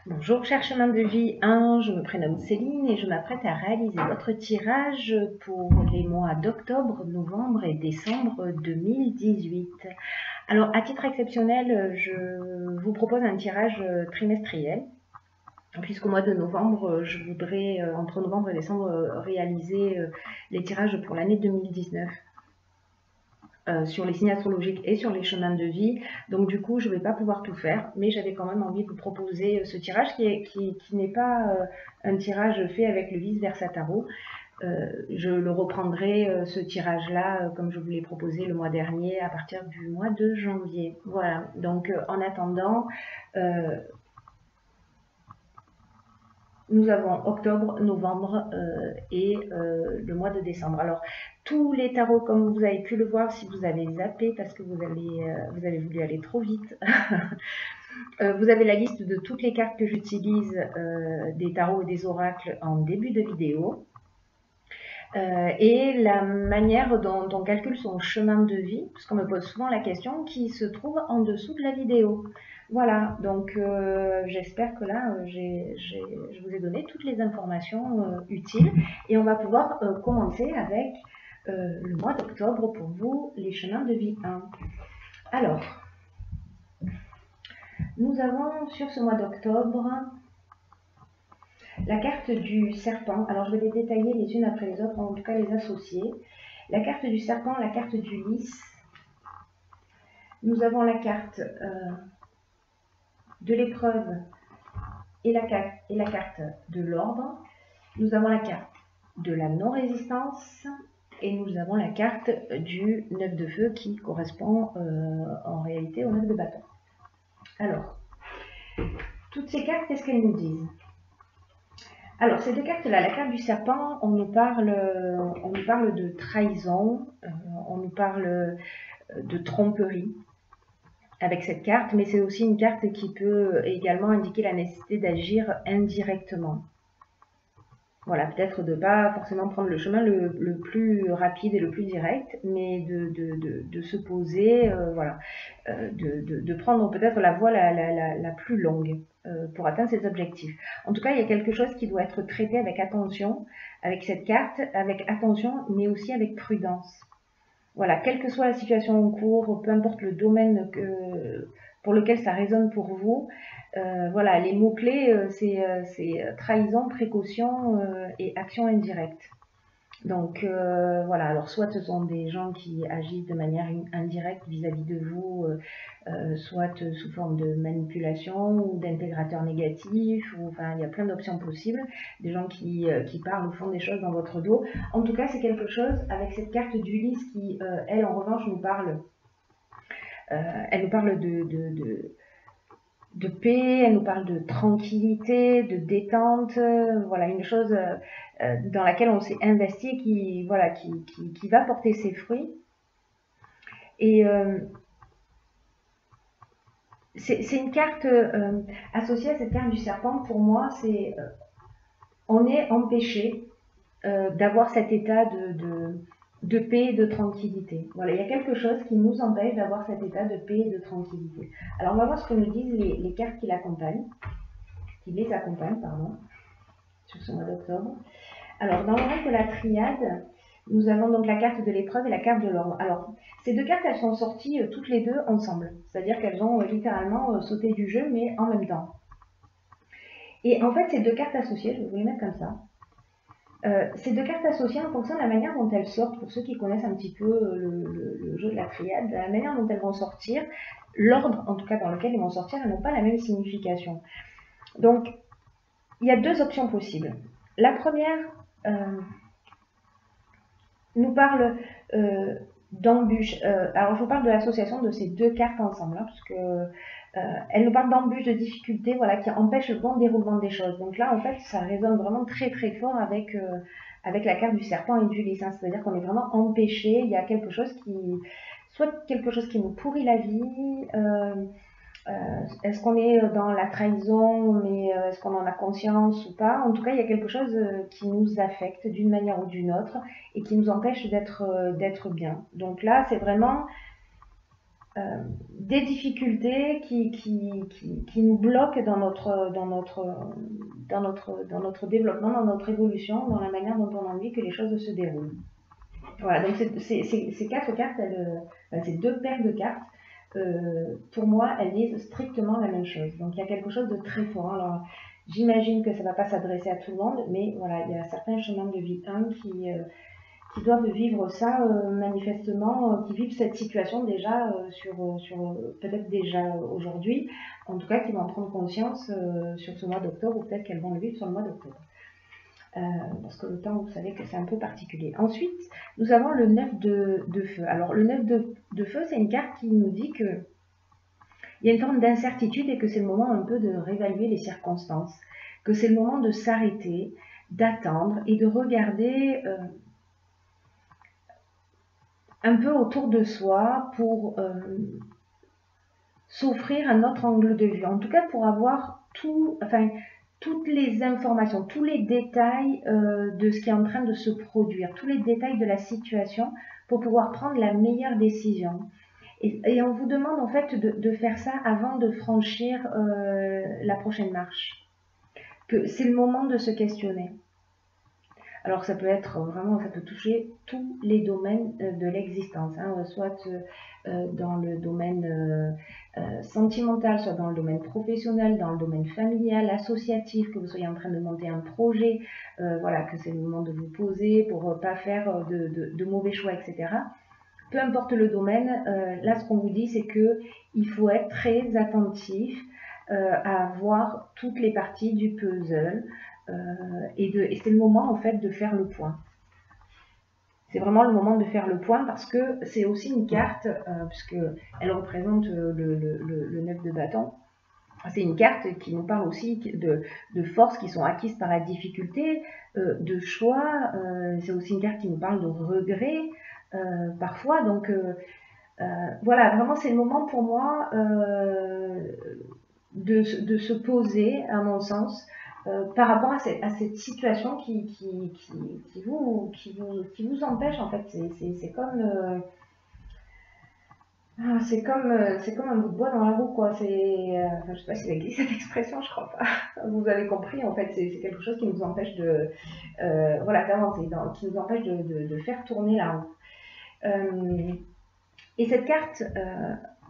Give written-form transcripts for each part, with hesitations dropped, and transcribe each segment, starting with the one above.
Bonjour, cher chemin de vie 1, je me prénomme Céline et je m'apprête à réaliser votre tirage pour les mois d'octobre, novembre et décembre 2018. Alors, à titre exceptionnel, je vous propose un tirage trimestriel, puisqu'au mois de novembre, je voudrais, entre novembre et décembre, réaliser les tirages pour l'année 2019. Sur les signes astrologiques et sur les chemins de vie. Donc du coup, je ne vais pas pouvoir tout faire, mais j'avais quand même envie de vous proposer ce tirage qui n'est pas un tirage fait avec le vice-versa tarot. Je le reprendrai, ce tirage-là, comme je vous l'ai proposé le mois dernier, à partir du mois de janvier. Voilà, donc en attendant, nous avons octobre, novembre et le mois de décembre. Alors, tous les tarots, comme vous avez pu le voir, si vous avez zappé parce que vous avez voulu aller trop vite, vous avez la liste de toutes les cartes que j'utilise des tarots et des oracles en début de vidéo. Et la manière dont on calcule son chemin de vie, parce qu'on me pose souvent la question, qui se trouve en dessous de la vidéo. Voilà, donc j'espère que là, je vous ai donné toutes les informations utiles et on va pouvoir commencer avec le mois d'octobre pour vous, les chemins de vie 1. Alors, nous avons sur ce mois d'octobre la carte du serpent. Alors, je vais les détailler les unes après les autres, en tout cas les associer. La carte du serpent, la carte du lys. Nous avons la carte de l'épreuve et la carte de l'ordre. Nous avons la carte de la non-résistance et nous avons la carte du 9 de feu qui correspond en réalité au 9 de bâton. Alors, toutes ces cartes, qu'est-ce qu'elles nous disent? Alors, ces deux cartes-là, la carte du serpent, on nous parle de trahison, on nous parle de tromperie avec cette carte, mais c'est aussi une carte qui peut également indiquer la nécessité d'agir indirectement. Voilà, peut-être de ne pas forcément prendre le chemin le plus rapide et le plus direct, mais de se poser, voilà, de prendre peut-être la voie la plus longue pour atteindre ses objectifs. En tout cas, il y a quelque chose qui doit être traité avec attention, avec cette carte, avec attention, mais aussi avec prudence. Voilà, quelle que soit la situation en cours, peu importe le domaine pour lequel ça résonne pour vous, voilà, les mots-clés, c'est trahison, précaution et action indirecte. Donc voilà, alors soit ce sont des gens qui agissent de manière indirecte vis-à-vis de vous, soit sous forme de manipulation ou d'intégrateurs négatifs, ou enfin il y a plein d'options possibles, des gens qui parlent ou font des choses dans votre dos. En tout cas, c'est quelque chose avec cette carte d'Ulysse qui, elle en revanche, nous parle, elle nous parle de paix, elle nous parle de tranquillité, de détente, voilà, une chose dans laquelle on s'est investi qui, voilà, qui va porter ses fruits. Et c'est une carte associée à cette carte du serpent, pour moi, c'est on est empêché d'avoir cet état de paix et de tranquillité. Voilà, il y a quelque chose qui nous empêche d'avoir cet état de paix et de tranquillité. Alors on va voir ce que nous disent les cartes qui l'accompagnent, qui les accompagnent, pardon, sur ce mois d'octobre. Alors dans l'oracle de la triade, nous avons donc la carte de l'épreuve et la carte de l'ordre. Alors ces deux cartes, elles sont sorties toutes les deux ensemble, c'est-à-dire qu'elles ont littéralement sauté du jeu, mais en même temps. Et en fait, ces deux cartes associées, je vais vous les mettre comme ça. Ces deux cartes associées, en fonction de la manière dont elles sortent, pour ceux qui connaissent un petit peu le jeu de la triade, la manière dont elles vont sortir, l'ordre en tout cas dans lequel elles vont sortir, elles n'ont pas la même signification. Donc, il y a deux options possibles. La première nous parle d'embûches. Alors, je vous parle de l'association de ces deux cartes ensemble, hein, parce que elle nous parle d'embûches, de difficultés, voilà, qui empêchent le bon déroulement des choses. Donc là, en fait, ça résonne vraiment très très fort avec la carte du serpent et du lys. Hein. C'est-à-dire qu'on est vraiment empêché. Il y a quelque chose soit quelque chose qui nous pourrit la vie. Est-ce qu'on est dans la trahison, mais est-ce qu'on en a conscience ou pas? En tout cas, il y a quelque chose qui nous affecte d'une manière ou d'une autre et qui nous empêche d'être bien. Donc là, c'est vraiment des difficultés qui nous bloquent dans notre développement, dans notre évolution, dans la manière dont on a envie que les choses se déroulent. Voilà, donc ces 4 cartes, ces 2 paires de cartes, pour moi, elles disent strictement la même chose. Donc il y a quelque chose de très fort. Alors j'imagine que ça ne va pas s'adresser à tout le monde, mais voilà, il y a certains chemins de vie 1 qui doivent vivre ça manifestement, qui vivent cette situation déjà peut-être déjà aujourd'hui, en tout cas qui vont en prendre conscience sur ce mois d'octobre, ou peut-être qu'elles vont le vivre sur le mois d'octobre. Parce que le temps, vous savez que c'est un peu particulier. Ensuite, nous avons le 9 de feu. Alors le 9 de feu, c'est une carte qui nous dit que il y a une forme d'incertitude et que c'est le moment un peu de réévaluer les circonstances, que c'est le moment de s'arrêter, d'attendre et de regarder un peu autour de soi pour s'offrir un autre angle de vue. En tout cas, pour avoir toutes les informations, tous les détails de ce qui est en train de se produire, tous les détails de la situation pour pouvoir prendre la meilleure décision. Et on vous demande en fait de faire ça avant de franchir la prochaine marche. Que c'est le moment de se questionner. Alors ça peut être vraiment, ça peut toucher tous les domaines de l'existence, hein, soit dans le domaine sentimental, soit dans le domaine professionnel, dans le domaine familial, associatif, que vous soyez en train de monter un projet, voilà, que c'est le moment de vous poser pour ne pas faire de mauvais choix, etc. Peu importe le domaine, là ce qu'on vous dit c'est qu'il faut être très attentif à voir toutes les parties du puzzle et c'est le moment en fait de faire le point. C'est vraiment le moment de faire le point parce que c'est aussi une carte, puisqu'elle représente le 9 de bâton. C'est une carte qui nous parle aussi de forces qui sont acquises par la difficulté, de choix. C'est aussi une carte qui nous parle de regrets parfois. Donc voilà, vraiment c'est le moment pour moi de se poser, à mon sens, par rapport à cette situation qui vous empêche en fait. C'est comme c'est comme un bout de bois dans la roue, quoi. Je sais pas si ça existe cette expression, je crois pas. Vous avez compris, en fait, c'est quelque chose qui nous empêche d'avancer, qui nous empêche de faire tourner la roue. Et cette carte,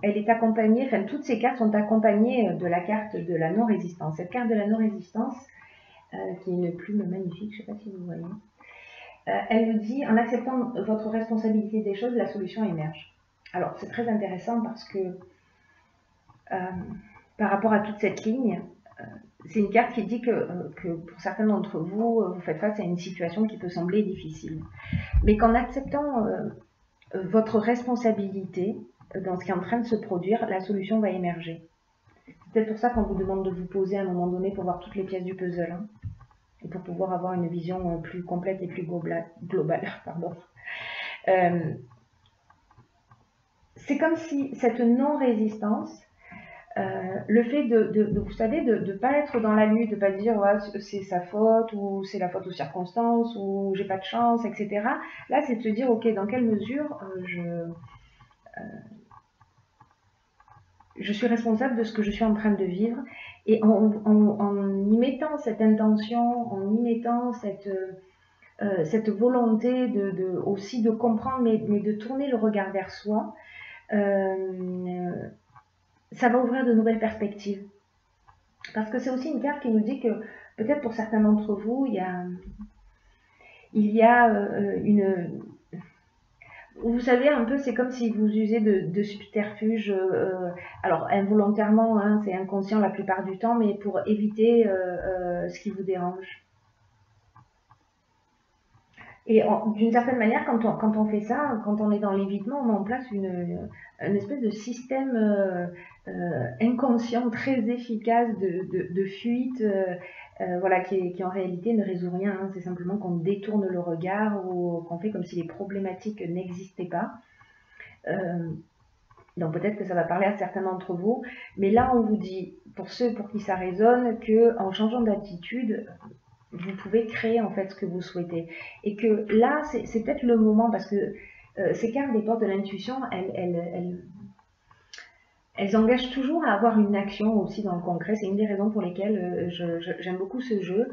elle est accompagnée, enfin toutes ces cartes sont accompagnées de la carte de la non-résistance. Cette carte de la non-résistance, qui est une plume magnifique, je ne sais pas si vous voyez, elle nous dit, en acceptant votre responsabilité des choses, la solution émerge. Alors c'est très intéressant parce que par rapport à toute cette ligne, c'est une carte qui dit que pour certains d'entre vous, vous faites face à une situation qui peut sembler difficile. Mais qu'en acceptant votre responsabilité dans ce qui est en train de se produire, la solution va émerger. C'est peut-être pour ça qu'on vous demande de vous poser à un moment donné pour voir toutes les pièces du puzzle, hein, et pour pouvoir avoir une vision plus complète et plus globale. Pardon. C'est comme si cette non-résistance, le fait vous savez, de ne pas être dans la lutte, de ne pas dire ouais, c'est sa faute, ou c'est la faute aux circonstances, ou j'ai pas de chance, etc. Là, c'est de se dire, ok, dans quelle mesure je suis responsable de ce que je suis en train de vivre, et en y mettant cette intention, en y mettant cette volonté aussi de comprendre, mais de tourner le regard vers soi, ça va ouvrir de nouvelles perspectives. Parce que c'est aussi une carte qui nous dit que peut-être pour certains d'entre vous, il y a une... Vous savez, un peu, c'est comme si vous usez de subterfuges, alors involontairement, hein, c'est inconscient la plupart du temps, mais pour éviter ce qui vous dérange. Et d'une certaine manière, quand on fait ça, quand on est dans l'évitement, on met en place une espèce de système inconscient très efficace de fuite, voilà, qui en réalité ne résout rien. Hein. C'est simplement qu'on détourne le regard ou qu'on fait comme si les problématiques n'existaient pas. Donc peut-être que ça va parler à certains d'entre vous, mais là on vous dit, pour ceux pour qui ça résonne, qu'en changeant d'attitude, vous pouvez créer en fait ce que vous souhaitez. Et que là, c'est peut-être le moment, parce que ces cartes des portes de l'intuition, elles elles engagent toujours à avoir une action aussi dans le concret. C'est une des raisons pour lesquelles j'aime beaucoup ce jeu.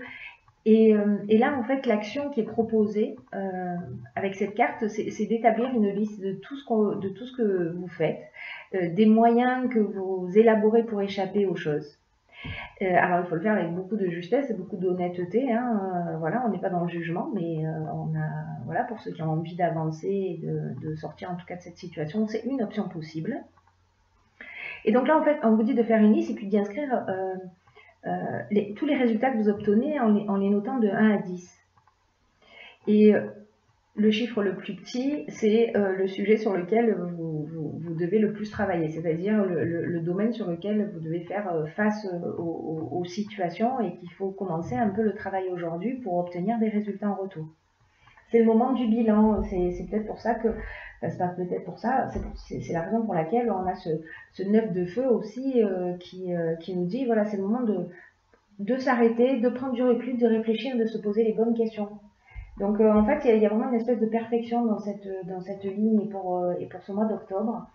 Et là, en fait, l'action qui est proposée avec cette carte, c'est d'établir une liste de tout ce que vous faites, des moyens que vous élaborez pour échapper aux choses. Alors, il faut le faire avec beaucoup de justesse et beaucoup d'honnêteté. Hein, voilà, on n'est pas dans le jugement, mais voilà, pour ceux qui ont envie d'avancer et de sortir en tout cas de cette situation, c'est une option possible. Et donc là, en fait, on vous dit de faire une liste et puis d'y inscrire tous les résultats que vous obtenez en les notant de 1 à 10. Et le chiffre le plus petit, c'est le sujet sur lequel vous devez le plus travailler, c'est-à-dire le domaine sur lequel vous devez faire face aux situations et qu'il faut commencer un peu le travail aujourd'hui pour obtenir des résultats en retour. C'est le moment du bilan, c'est peut-être pour ça que, c'est pas peut-être pour ça, c'est la raison pour laquelle on a ce 9 de feu aussi qui nous dit, voilà, c'est le moment de s'arrêter, de prendre du recul, de réfléchir, de se poser les bonnes questions. Donc en fait, il y a vraiment une espèce de perfection dans cette ligne et pour ce mois d'octobre.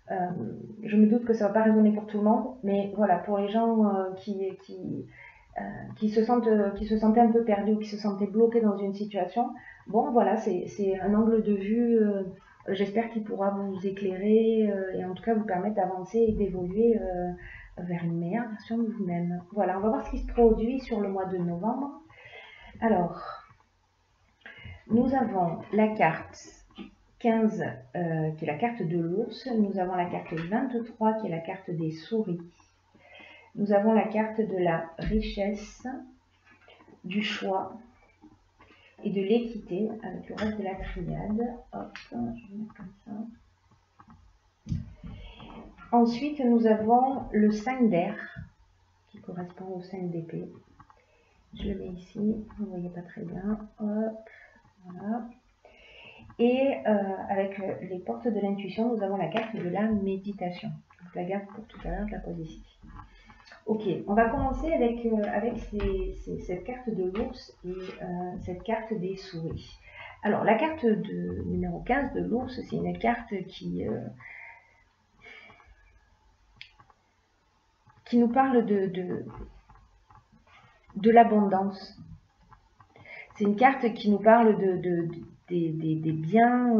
Je me doute que ça ne va pas résonner pour tout le monde, mais voilà, pour les gens qui se sentaient un peu perdus ou qui se sentaient bloqués dans une situation, bon voilà, c'est un angle de vue, j'espère qu'il pourra vous éclairer et en tout cas vous permettre d'avancer et d'évoluer vers une meilleure version de vous-même. Voilà, on va voir ce qui se produit sur le mois de novembre. Alors, nous avons la carte 15 qui est la carte de l'ours, nous avons la carte 23 qui est la carte des souris, nous avons la carte de la richesse, du choix et de l'équité avec le reste de la triade. Hop, je vais mettre comme ça. Ensuite, nous avons le 5 d'air qui correspond au 5 d'épée. Je le mets ici, vous ne voyez pas très bien. Hop, voilà. Et avec les portes de l'intuition, nous avons la carte de la méditation. Je la garde pour tout à l'heure, je la pose ici. Ok, on va commencer avec cette carte de l'ours et cette carte des souris. Alors, la carte numéro 15 de l'ours, c'est une carte qui nous parle de l'abondance. C'est une carte qui nous parle des biens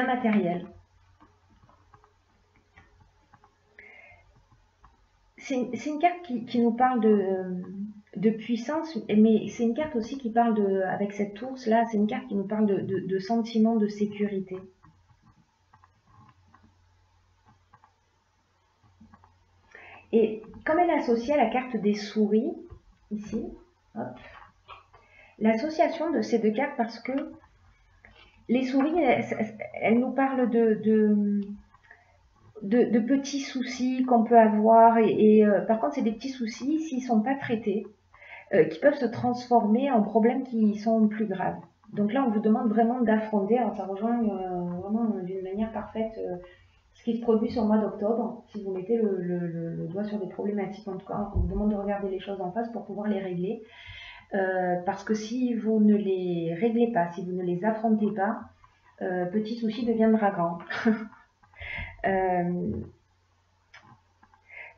matériels. C'est une carte qui nous parle de puissance, mais c'est une carte aussi qui parle avec cette ours là, c'est une carte qui nous parle de sentiment de sécurité. Et comme elle est associée à la carte des souris, ici, hop, l'association de ces deux cartes, parce que les souris, elles nous parlent de petits soucis qu'on peut avoir, et par contre, c'est des petits soucis, s'ils ne sont pas traités, qui peuvent se transformer en problèmes qui sont plus graves. Donc là, on vous demande vraiment d'affronter, alors ça rejoint vraiment d'une manière parfaite ce qui se produit sur le mois d'octobre. Si vous mettez le doigt sur des problématiques, en tout cas, on vous demande de regarder les choses en face pour pouvoir les régler. Parce que si vous ne les réglez pas, si vous ne les affrontez pas, petit souci deviendra grand.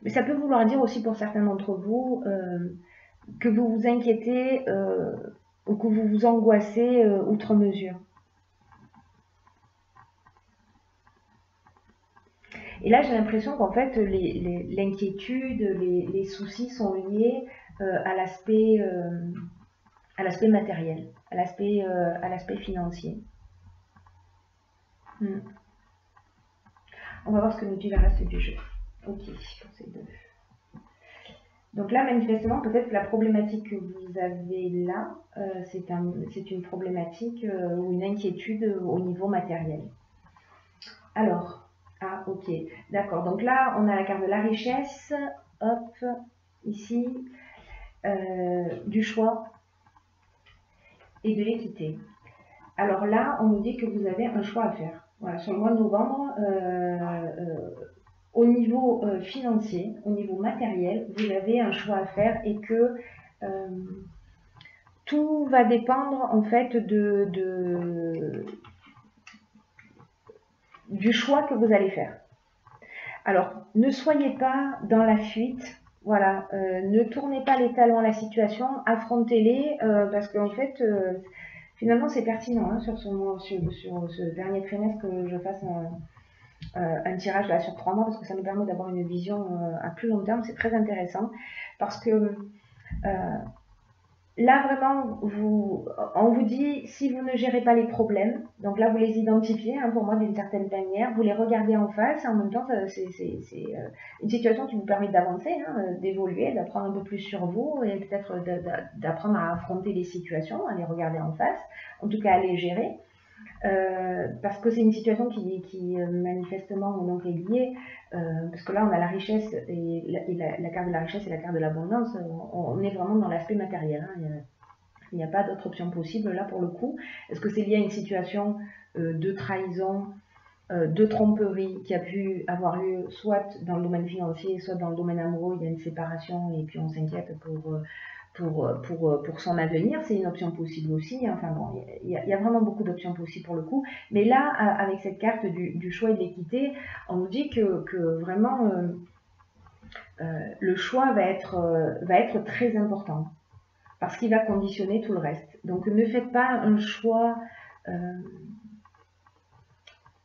Mais ça peut vouloir dire aussi pour certains d'entre vous que vous vous inquiétez ou que vous vous angoissez outre mesure. Et là, j'ai l'impression qu'en fait, l'inquiétude, les soucis sont liés à l'aspect matériel, à l'aspect financier. On va voir ce que nous dit le reste du jeu. Ok, pour ces deux. Donc là, manifestement, peut-être que la problématique que vous avez là, c'est une problématique ou une inquiétude au niveau matériel. Alors, ok, d'accord. Donc là, on a la carte de la richesse, hop, ici, du choix et de l'équité. Alors là, on nous dit que vous avez un choix à faire. Voilà, sur le mois de novembre, au niveau financier, au niveau matériel, vous avez un choix à faire et que tout va dépendre en fait du choix que vous allez faire. Alors, ne soyez pas dans la fuite. Voilà, ne tournez pas les talons à la situation, affrontez-les, parce qu'en fait, finalement, c'est pertinent hein, sur ce dernier trimestre que je fasse un tirage là, sur 3 mois, parce que ça nous permet d'avoir une vision à plus long terme. C'est très intéressant, parce que là, vraiment, on vous dit, si vous ne gérez pas les problèmes, donc là, vous les identifiez, hein, pour moi, d'une certaine manière, vous les regardez en face, et en même temps, c'est une situation qui vous permet d'avancer, hein, d'évoluer, d'apprendre un peu plus sur vous, et peut-être d'apprendre à affronter les situations, à les regarder en face, en tout cas à les gérer. Parce que c'est une situation qui manifestement donc est liée, parce que là on a la richesse et la carte de la richesse et la carte de l'abondance, on est vraiment dans l'aspect matériel, hein. Il n'y a pas d'autre option possible là pour le coup. Est-ce que c'est lié à une situation de trahison, de tromperie qui a pu avoir lieu soit dans le domaine financier, soit dans le domaine amoureux, il y a une séparation et puis on s'inquiète pour son avenir, c'est une option possible aussi. Enfin bon, il y a vraiment beaucoup d'options possibles pour le coup. Mais là, avec cette carte du choix et de l'équité, on nous dit que vraiment le choix va être très important parce qu'il va conditionner tout le reste. Donc ne faites pas un choix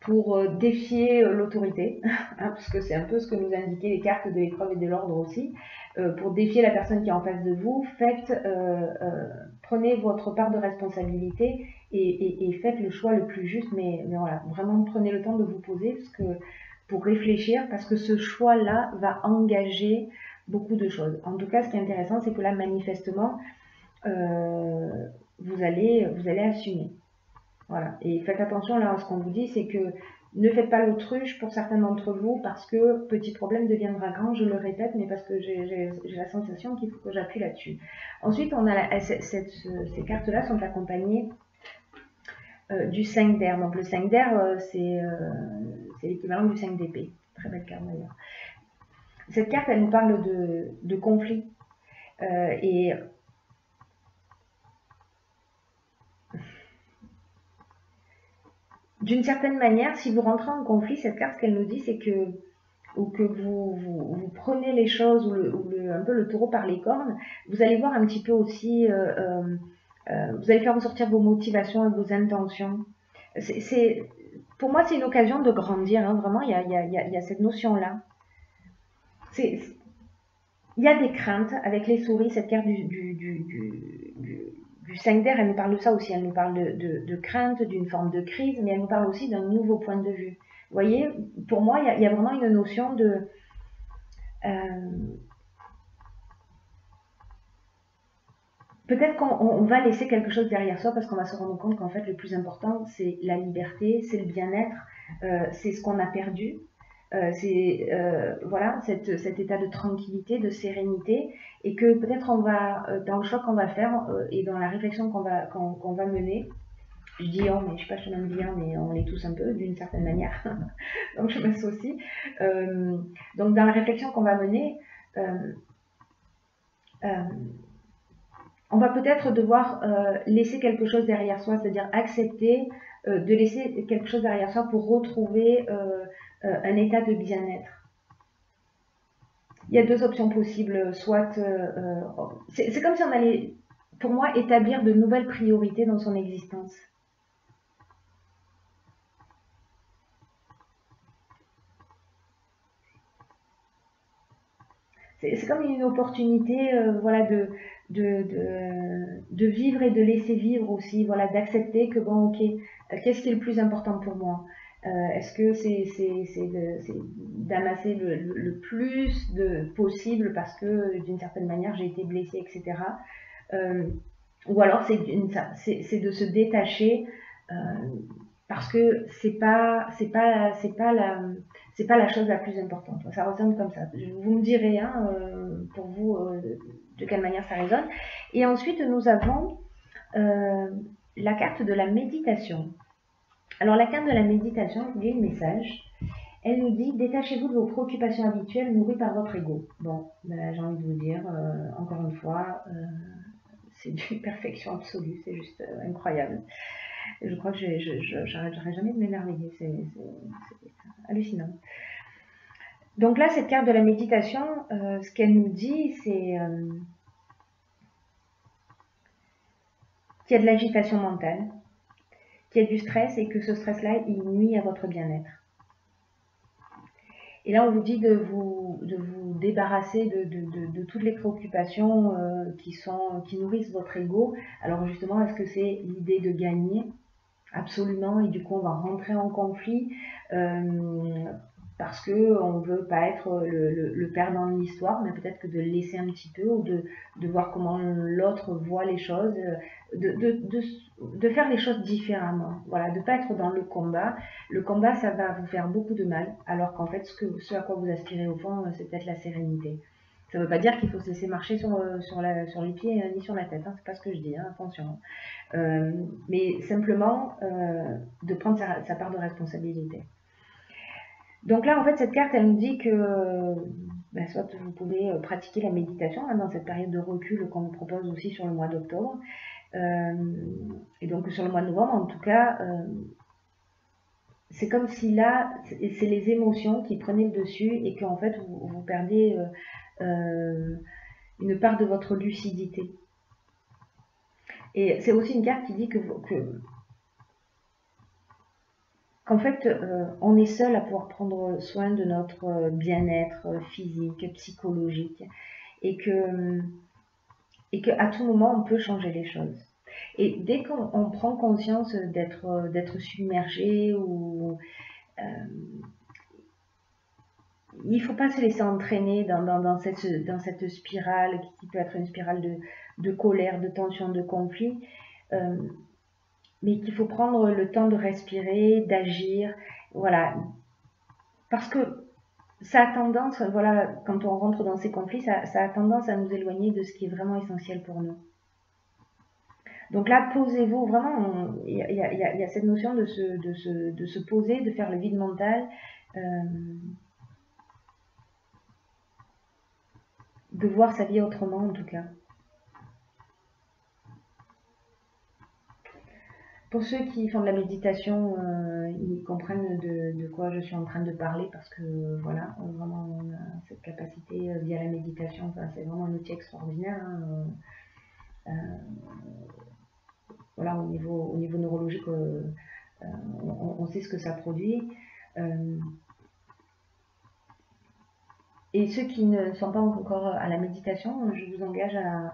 pour défier l'autorité, hein, parce que c'est un peu ce que nous indiquaient les cartes de l'épreuve et de l'ordre aussi. Pour défier la personne qui est en face de vous, prenez votre part de responsabilité et faites le choix le plus juste, mais voilà, vraiment prenez le temps de vous poser pour réfléchir, parce que ce choix-là va engager beaucoup de choses. En tout cas, ce qui est intéressant, c'est que là, manifestement, vous allez assumer. Voilà. Et faites attention là à ce qu'on vous dit, c'est que ne faites pas l'autruche pour certains d'entre vous, parce que petit problème deviendra grand, je le répète, mais parce que j'ai la sensation qu'il faut que j'appuie là-dessus. Ensuite, on a ces cartes-là sont accompagnées du 5 d'air. Donc le 5 d'air, c'est l'équivalent du 5 d'épée. Très belle carte d'ailleurs. Cette carte, elle nous parle de conflit. Et d'une certaine manière, si vous rentrez en conflit, cette carte, ce qu'elle nous dit, c'est que vous prenez les choses un peu le taureau par les cornes, vous allez voir un petit peu aussi, vous allez faire ressortir vos motivations et vos intentions. Pour moi, c'est une occasion de grandir, hein, vraiment, il y a cette notion-là. Il y a des craintes avec les souris, cette carte du 5 d'air, elle nous parle de ça aussi, elle nous parle de crainte, d'une forme de crise, mais elle nous parle aussi d'un nouveau point de vue. Vous voyez, pour moi, il y a vraiment une notion de... peut-être qu'on va laisser quelque chose derrière soi, parce qu'on va se rendre compte qu'en fait, le plus important, c'est la liberté, c'est le bien-être, c'est ce qu'on a perdu. Voilà, cet état de tranquillité, de sérénité, et que peut-être on va, dans le choix qu'on va faire et dans la réflexion qu'on va mener, je dis on, mais je sais pas, je te dis on, mais on l'est tous un peu d'une certaine manière, donc je m'associe. Donc dans la réflexion qu'on va mener, on va peut-être devoir laisser quelque chose derrière soi, c'est-à-dire accepter de laisser quelque chose derrière soi pour retrouver un état de bien-être. Il y a deux options possibles, soit... c'est comme si on allait, pour moi, établir de nouvelles priorités dans son existence. C'est comme une opportunité voilà, de vivre et de laisser vivre aussi, voilà, d'accepter que bon, ok, qu'est-ce qui est le plus important pour moi? Est-ce que c'est d'amasser le plus possible parce que d'une certaine manière j'ai été blessée, etc. Ou alors c'est de se détacher parce que c'est pas la chose la plus importante. Ça résonne comme ça. Vous me direz hein, pour vous de quelle manière ça résonne. Et ensuite nous avons la carte de la méditation. Alors la carte de la méditation, je vous lis le message. Elle nous dit « Détachez-vous de vos préoccupations habituelles nourries par votre ego ». Bon, ben, j'ai envie de vous dire, encore une fois, c'est d'une perfection absolue, c'est juste incroyable. Je crois que j'arrêterai jamais de m'émerveiller, c'est hallucinant. Donc là, cette carte de la méditation, ce qu'elle nous dit, c'est qu'il y a de l'agitation mentale, qu'il y a du stress et que ce stress-là, il nuit à votre bien-être. Et là, on vous dit de vous débarrasser de toutes les préoccupations qui nourrissent votre ego. Alors justement, est-ce que c'est l'idée de gagner? Absolument, et du coup on va rentrer en conflit parce qu'on ne veut pas être le perdant de l'histoire, mais peut-être que de le laisser un petit peu, ou de voir comment l'autre voit les choses, de faire les choses différemment. Voilà, de ne pas être dans le combat. Le combat, ça va vous faire beaucoup de mal, alors qu'en fait, ce à quoi vous aspirez au fond, c'est peut-être la sérénité. Ça ne veut pas dire qu'il faut se laisser marcher sur les pieds ni sur la tête, hein, c'est pas ce que je dis, hein, attention. Mais simplement de prendre sa part de responsabilité. Donc là, en fait, cette carte, elle nous dit que soit vous pouvez pratiquer la méditation hein, dans cette période de recul qu'on nous propose aussi sur le mois d'octobre. Et donc sur le mois de novembre, en tout cas, c'est comme si là, c'est les émotions qui prenaient le dessus et qu'en fait, vous perdez une part de votre lucidité. Et c'est aussi une carte qui dit qu'en fait, on est seul à pouvoir prendre soin de notre bien-être physique, psychologique, et qu'à tout moment, on peut changer les choses. Et dès qu'on prend conscience d'être submergé, ou il ne faut pas se laisser entraîner dans cette spirale qui peut être une spirale de colère, de tension, de conflit, mais qu'il faut prendre le temps de respirer, d'agir, voilà, parce que ça a tendance, voilà, quand on rentre dans ces conflits, ça a tendance à nous éloigner de ce qui est vraiment essentiel pour nous. Donc là, posez-vous, vraiment, il y a cette notion de se poser, de faire le vide mental, de voir sa vie autrement en tout cas. Pour ceux qui font de la méditation, ils comprennent de quoi je suis en train de parler, parce que voilà, vraiment on a cette capacité via la méditation, enfin, c'est vraiment un outil extraordinaire. Hein, voilà, au niveau neurologique, on sait ce que ça produit. Et ceux qui ne sont pas encore à la méditation, je vous engage à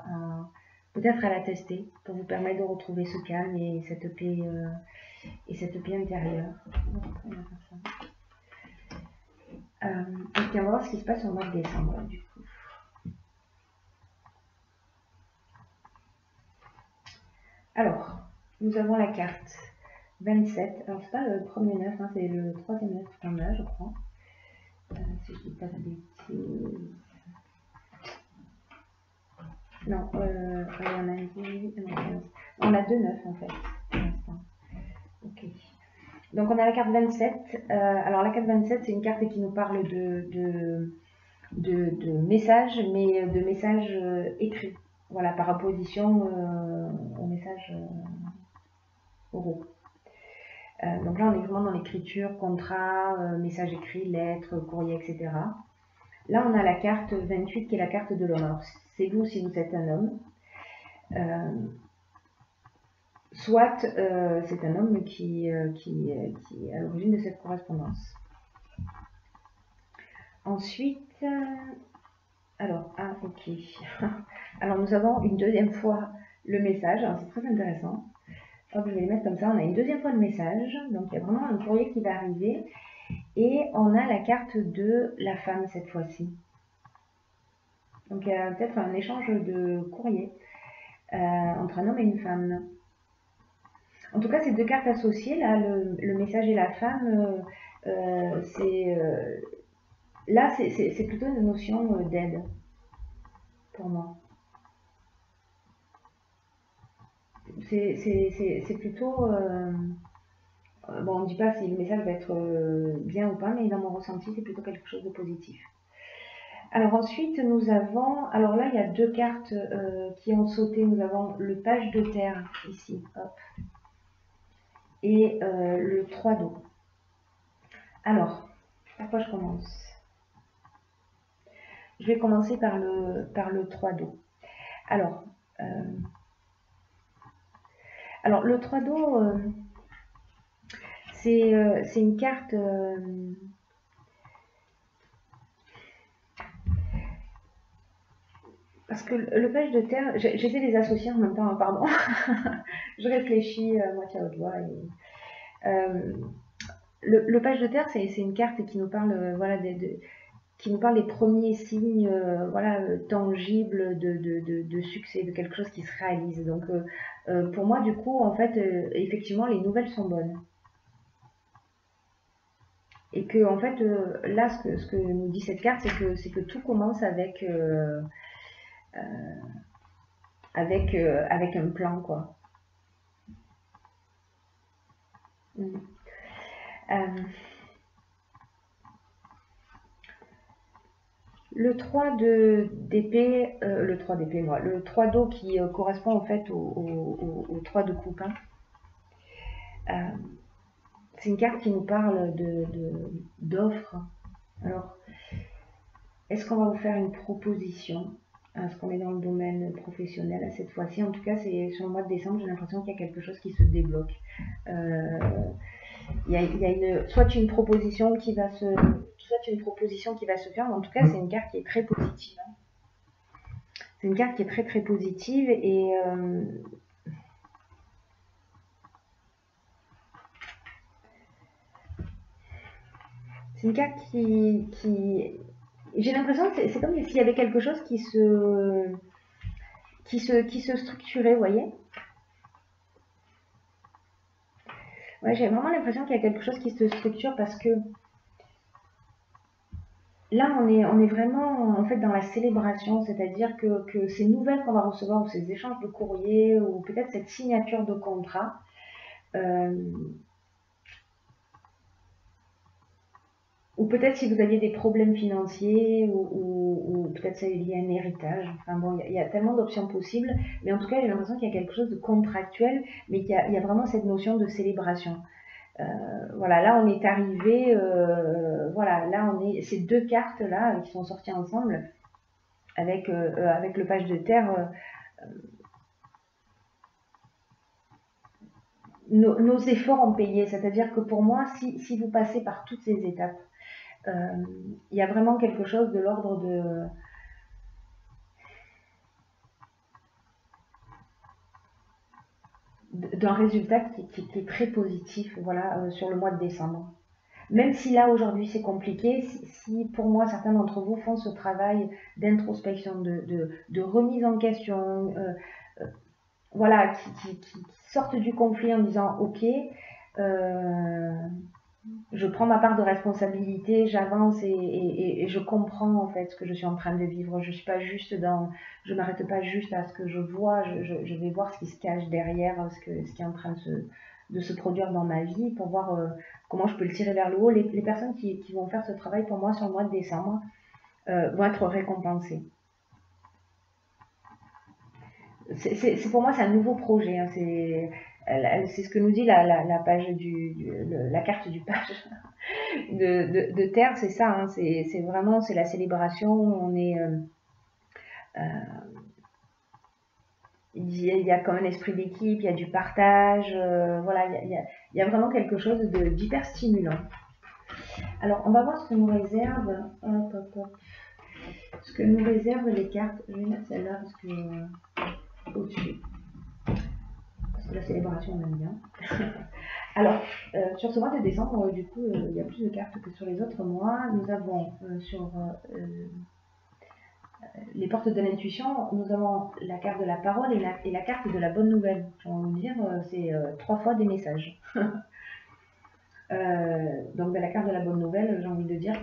peut-être à la tester pour vous permettre de retrouver ce calme et cette paix intérieure. Et puis on va voir ce qui se passe au mois de décembre du coup. Alors, nous avons la carte 27. Alors c'est pas le premier 9, hein, c'est le troisième 9 qu'on a, je crois. Si je dis pas de bêtises. Non, on a deux 9 en fait. Ok. Donc on a la carte 27. Alors la carte 27, c'est une carte qui nous parle de messages, mais de messages écrits. Voilà, par opposition aux messages oraux. Donc là, on est vraiment dans l'écriture, contrat, messages écrits, lettres, courrier, etc. Là, on a la carte 28 qui est la carte de l'homme. C'est vous si vous êtes un homme. Soit c'est un homme qui est à l'origine de cette correspondance. Ensuite, alors, ok. Alors, nous avons une deuxième fois le message. C'est très intéressant. Je vais les mettre comme ça. On a une deuxième fois le message. Donc, il y a vraiment un courrier qui va arriver. Et on a la carte de la femme cette fois-ci. Donc, il y a peut-être un échange de courrier entre un homme et une femme. En tout cas, ces deux cartes associées, là, le message et la femme, là, c'est plutôt une notion d'aide pour moi. C'est plutôt... bon, on ne dit pas si le message va être bien ou pas, mais dans mon ressenti, c'est plutôt quelque chose de positif. Alors ensuite, nous avons... Alors là, il y a deux cartes qui ont sauté. Nous avons le page de terre, ici, hop, et le 3 d'eau. Alors, par quoi je commence? Je vais commencer par le 3 d'eau. Alors, le 3 d'eau, c'est une carte... parce que le page de terre, j'essaie de les associer en même temps, hein, pardon. Je réfléchis à moitié à haute voix. Le page de terre, c'est une carte qui nous parle, voilà, qui nous parle des premiers signes, voilà, tangibles de succès, de quelque chose qui se réalise. Donc, pour moi, du coup, en fait, effectivement, les nouvelles sont bonnes. Et que, en fait, là, ce que nous dit cette carte, c'est que tout commence avec un plan, quoi. Le 3 d'épée, le 3 d'épée, moi, le 3 d'eau qui correspond en fait au 3 de coupe. C'est une carte qui nous parle d'offres. Alors, est-ce qu'on va vous faire une proposition? Est-ce qu'on est dans le domaine professionnel à cette fois-ci? En tout cas, c'est sur le mois de décembre, j'ai l'impression qu'il y a quelque chose qui se débloque. Il y a soit une proposition qui va se faire, mais en tout cas, c'est une carte qui est très positive. C'est une carte qui est très très positive et c'est une carte qui j'ai l'impression que c'est comme s'il y avait quelque chose qui se structurait, vous voyez. Ouais, j'ai vraiment l'impression qu'il y a quelque chose qui se structure parce que là, on est vraiment en fait dans la célébration, c'est-à-dire que ces nouvelles qu'on va recevoir, ou ces échanges de courrier, ou peut-être cette signature de contrat, ou peut-être si vous aviez des problèmes financiers, ou peut-être c'est lié à un héritage. Enfin bon, il y a tellement d'options possibles, mais en tout cas, j'ai l'impression qu'il y a quelque chose de contractuel, mais qu'il y a vraiment cette notion de célébration. Voilà, là on est arrivé, voilà, là on est, ces deux cartes là qui sont sorties ensemble avec le page de terre. Nos efforts ont payé, c'est-à-dire que pour moi, si vous passez par toutes ces étapes, il y a vraiment quelque chose de l'ordre d'un résultat qui est très positif, voilà, sur le mois de décembre. Même si là aujourd'hui c'est compliqué, si pour moi certains d'entre vous font ce travail d'introspection, de remise en question, voilà, qui sortent du conflit en disant ok, je prends ma part de responsabilité, j'avance et je comprends en fait ce que je suis en train de vivre. Je suis pas juste je m'arrête pas juste à ce que je vois, je vais voir ce qui se cache derrière, ce qui est en train de se produire dans ma vie pour voir comment je peux le tirer vers le haut. Les personnes qui vont faire ce travail pour moi sur le mois de décembre vont être récompensées. Pour moi, c'est un nouveau projet. Hein, c'est ce que nous dit la page la carte du page de terre, c'est ça. Hein, c'est vraiment c'est la célébration. On est il y a comme un esprit d'équipe, il y a du partage, voilà, il y a vraiment quelque chose d'hyper stimulant. Alors, on va voir ce que nous réserve. Ce que nous réservent les cartes. Je vais mettre celle-là parce que au-dessus. Parce que la célébration, on aime bien. Alors, sur ce mois de décembre, du coup, il y a plus de cartes que sur les autres mois. Nous avons sur les portes de l'intuition, nous avons la carte de la parole et la carte de la bonne nouvelle. J'ai envie de dire, c'est 3 fois des messages. Donc, de la carte de la bonne nouvelle, j'ai envie de dire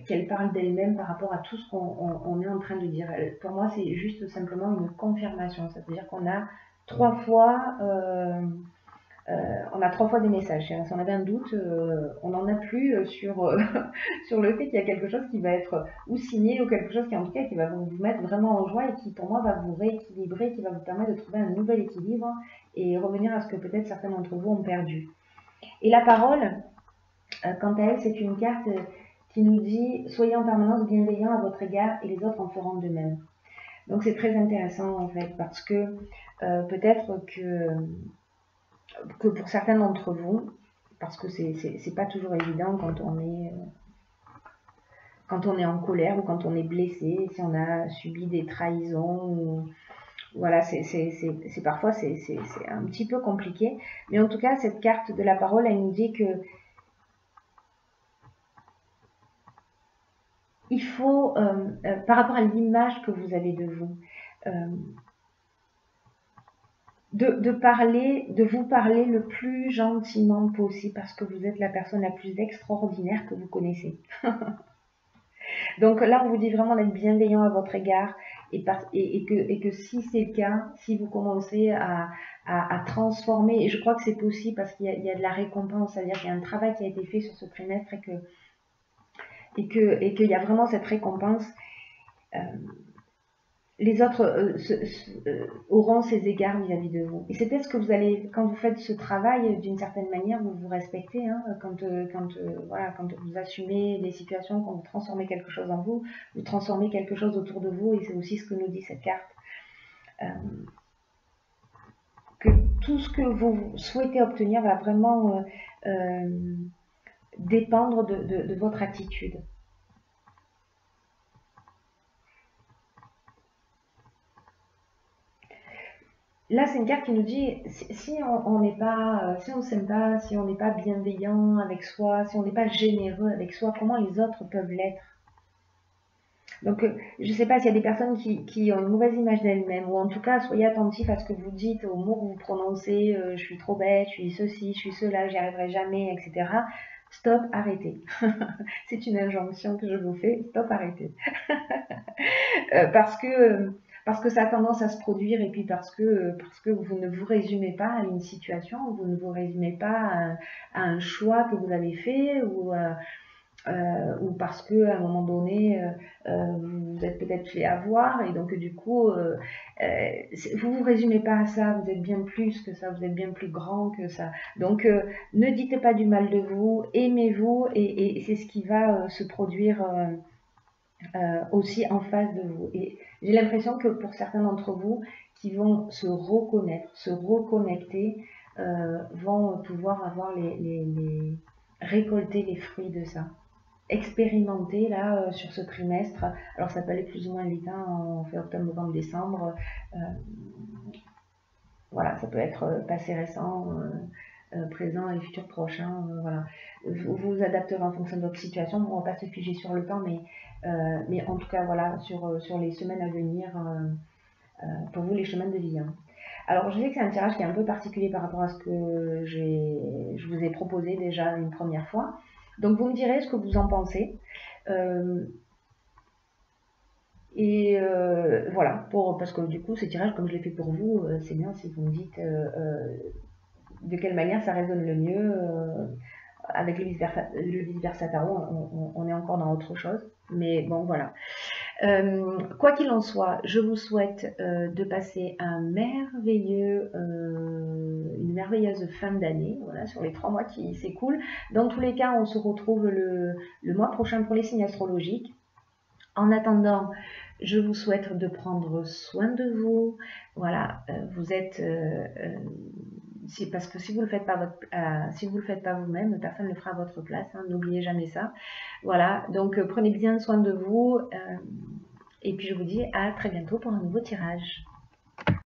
qu'elle parle d'elle-même par rapport à tout ce qu'on est en train de dire. Pour moi, c'est juste simplement une confirmation. C'est-à-dire qu'on a 3 fois... on a 3 fois des messages. Si on avait un doute, on n'en a plus sur, sur le fait qu'il y a quelque chose qui va être ou signé ou quelque chose qui en tout cas qui va vous mettre vraiment en joie et qui pour moi va vous rééquilibrer, qui va vous permettre de trouver un nouvel équilibre et revenir à ce que peut-être certains d'entre vous ont perdu. Et la parole, quant à elle, c'est une carte qui nous dit « Soyez en permanence bienveillant à votre égard et les autres en feront de même ». Donc c'est très intéressant en fait, parce que peut-être que pour certains d'entre vous, parce que c'est pas toujours évident quand on est en colère ou quand on est blessé, si on a subi des trahisons, ou, voilà, parfois c'est un petit peu compliqué. Mais en tout cas, cette carte de la parole, elle nous dit que il faut, par rapport à l'image que vous avez de vous, de vous parler le plus gentiment possible, parce que vous êtes la personne la plus extraordinaire que vous connaissez. Donc là, on vous dit vraiment d'être bienveillant à votre égard, et que si c'est le cas, si vous commencez à transformer, et je crois que c'est possible parce qu'il y a de la récompense, c'est-à-dire qu'il y a un travail qui a été fait sur ce trimestre et qu'il y a vraiment cette récompense, les autres auront ces égards vis-à-vis de vous. Et c'est peut-être ce que vous allez, quand vous faites ce travail, d'une certaine manière, vous vous respectez, hein, quand vous assumez les situations, quand vous transformez quelque chose en vous, vous transformez quelque chose autour de vous, et c'est aussi ce que nous dit cette carte. Que tout ce que vous souhaitez obtenir va vraiment dépendre de votre attitude. Là, c'est une carte qui nous dit, si on n'est pas, si on s'aime pas, si on n'est pas bienveillant avec soi, si on n'est pas généreux avec soi, comment les autres peuvent l'être? Donc, je ne sais pas s'il y a des personnes qui ont une mauvaise image d'elles-mêmes, ou en tout cas, soyez attentifs à ce que vous dites, aux mots que vous prononcez, je suis trop bête, je suis ceci, je suis cela, j'y arriverai jamais, etc. Stop, arrêtez. C'est une injonction que je vous fais, stop, arrêtez. Parce que ça a tendance à se produire, et puis parce que vous ne vous résumez pas à une situation, vous ne vous résumez pas à un choix que vous avez fait, ou parce qu'à un moment donné, vous êtes peut-être fait avoir, et donc du coup, vous vous résumez pas à ça, vous êtes bien plus que ça, vous êtes bien plus grand que ça. Donc ne dites pas du mal de vous, aimez-vous, et c'est ce qui va se produire aussi en face de vous. Et j'ai l'impression que pour certains d'entre vous qui vont se reconnaître, se reconnecter, vont pouvoir avoir récolter les fruits de ça. Expérimenter là sur ce trimestre, alors ça peut aller plus ou moins vite, hein, on fait octobre, novembre, décembre, voilà, ça peut être passé récent, présent et futur prochain, voilà. Vous vous adapterez en fonction de votre situation, on ne va pas se figer sur le temps, mais en tout cas, voilà, sur les semaines à venir, pour vous, les chemins de vie. Hein. Alors, je sais que c'est un tirage qui est un peu particulier par rapport à ce que je vous ai proposé déjà une première fois. Donc, vous me direz ce que vous en pensez. Voilà, parce que du coup, ce tirage, comme je l'ai fait pour vous, c'est bien si vous me dites de quelle manière ça résonne le mieux. Avec le vice-versa tarot, on est encore dans autre chose. Mais bon, voilà. Quoi qu'il en soit, je vous souhaite de passer une merveilleuse fin d'année, voilà, sur les 3 mois qui s'écoulent. Dans tous les cas, on se retrouve le mois prochain pour les signes astrologiques. En attendant, je vous souhaite de prendre soin de vous. Voilà, vous êtes... parce que si vous ne le faites pas vous-même, personne ne le fera à votre place. Hein, n'oubliez jamais ça. Voilà, donc prenez bien soin de vous. Et puis je vous dis à très bientôt pour un nouveau tirage.